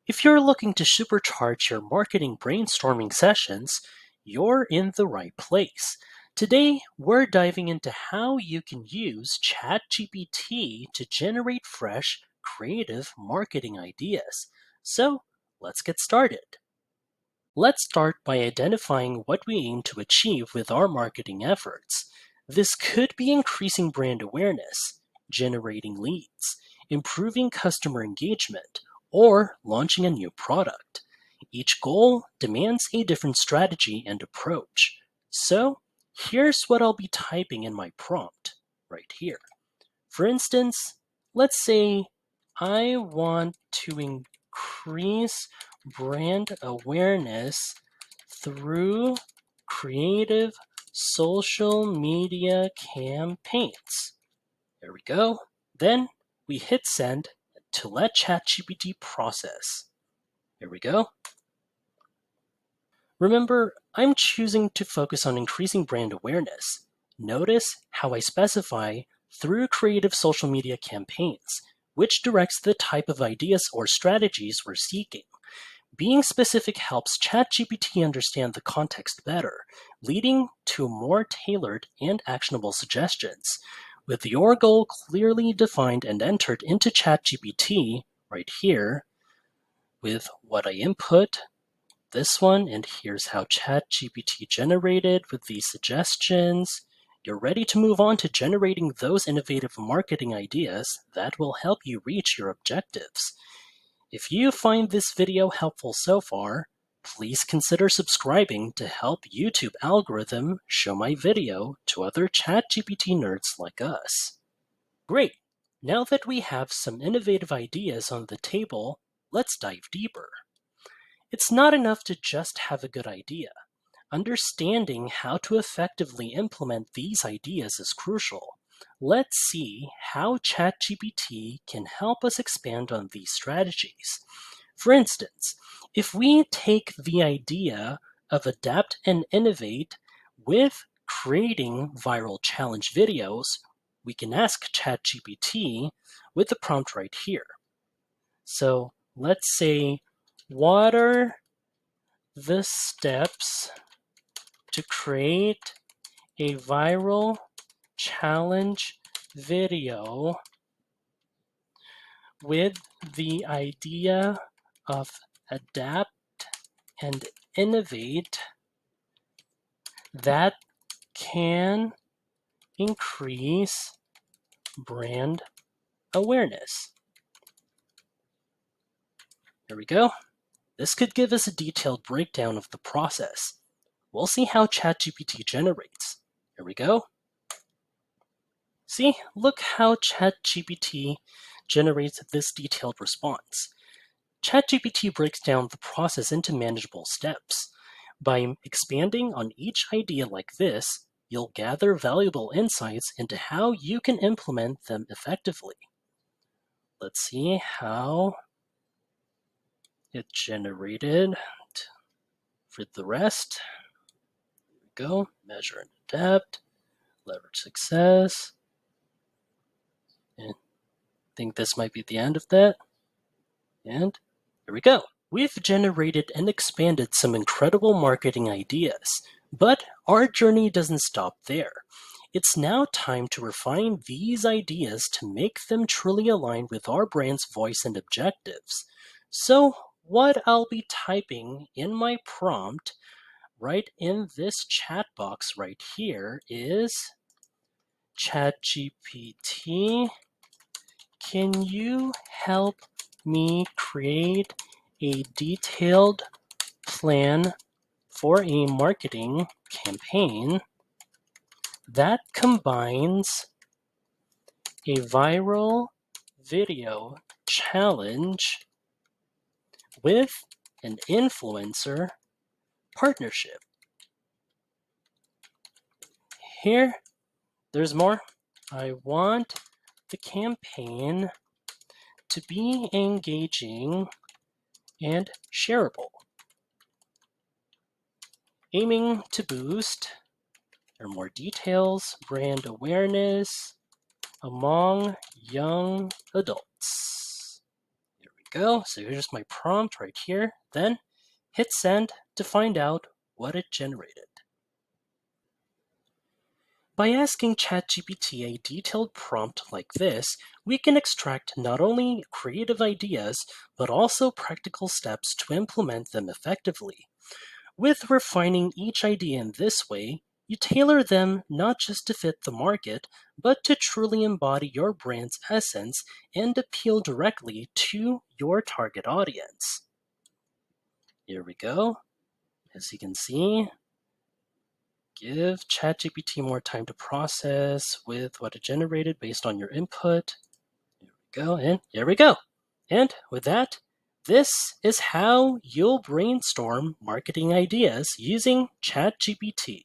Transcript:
If you're looking to supercharge your marketing brainstorming sessions, you're in the right place. Today, we're diving into how you can use ChatGPT to generate fresh, creative marketing ideas. So, let's get started. Let's start by identifying what we aim to achieve with our marketing efforts. This could be increasing brand awareness, generating leads, improving customer engagement, or launching a new product. Each goal demands a different strategy and approach. So, here's what I'll be typing in my prompt right here. For instance, let's say I want to increase brand awareness through creative social media campaigns. There we go. Then we hit send to let ChatGPT process. There we go. Remember, I'm choosing to focus on increasing brand awareness. Notice how I specify through creative social media campaigns, which directs the type of ideas or strategies we're seeking. Being specific helps ChatGPT understand the context better, leading to more tailored and actionable suggestions. With your goal clearly defined and entered into ChatGPT right here, with what I input, this one, and here's how ChatGPT generated with these suggestions. You're ready to move on to generating those innovative marketing ideas that will help you reach your objectives. If you find this video helpful so far, please consider subscribing to help YouTube algorithm show my video to other ChatGPT nerds like us. Great! Now that we have some innovative ideas on the table, let's dive deeper. It's not enough to just have a good idea. Understanding how to effectively implement these ideas is crucial. Let's see how ChatGPT can help us expand on these strategies. For instance, if we take the idea of adapt and innovate with creating viral challenge videos, we can ask ChatGPT with the prompt right here. So let's say, what are the steps to create a viral challenge video with the idea of adapt and innovate that can increase brand awareness? There we go. This could give us a detailed breakdown of the process. We'll see how ChatGPT generates. Here we go. See, look how ChatGPT generates this detailed response. ChatGPT breaks down the process into manageable steps. By expanding on each idea like this, you'll gather valuable insights into how you can implement them effectively. Let's see how it generated for the rest. Here we go. Measure and adapt. Leverage success. And I think this might be the end of that. And here we go. We've generated and expanded some incredible marketing ideas, but our journey doesn't stop there. It's now time to refine these ideas to make them truly align with our brand's voice and objectives. So, what I'll be typing in my prompt right in this chat box right here is, ChatGPT, can you help me create a detailed plan for a marketing campaign that combines a viral video challenge with an influencer partnership? Here, there's more. I want the campaign to be engaging and shareable, aiming to boost, there are more details, brand awareness among young adults. Here we go. So here's my prompt right here. Then hit send to find out what it generated. By asking ChatGPT a detailed prompt like this, we can extract not only creative ideas, but also practical steps to implement them effectively. With refining each idea in this way, you tailor them not just to fit the market, but to truly embody your brand's essence and appeal directly to your target audience. Here we go. As you can see, give ChatGPT more time to process with what it generated based on your input. Here we go, and here we go. And with that, this is how you'll brainstorm marketing ideas using ChatGPT.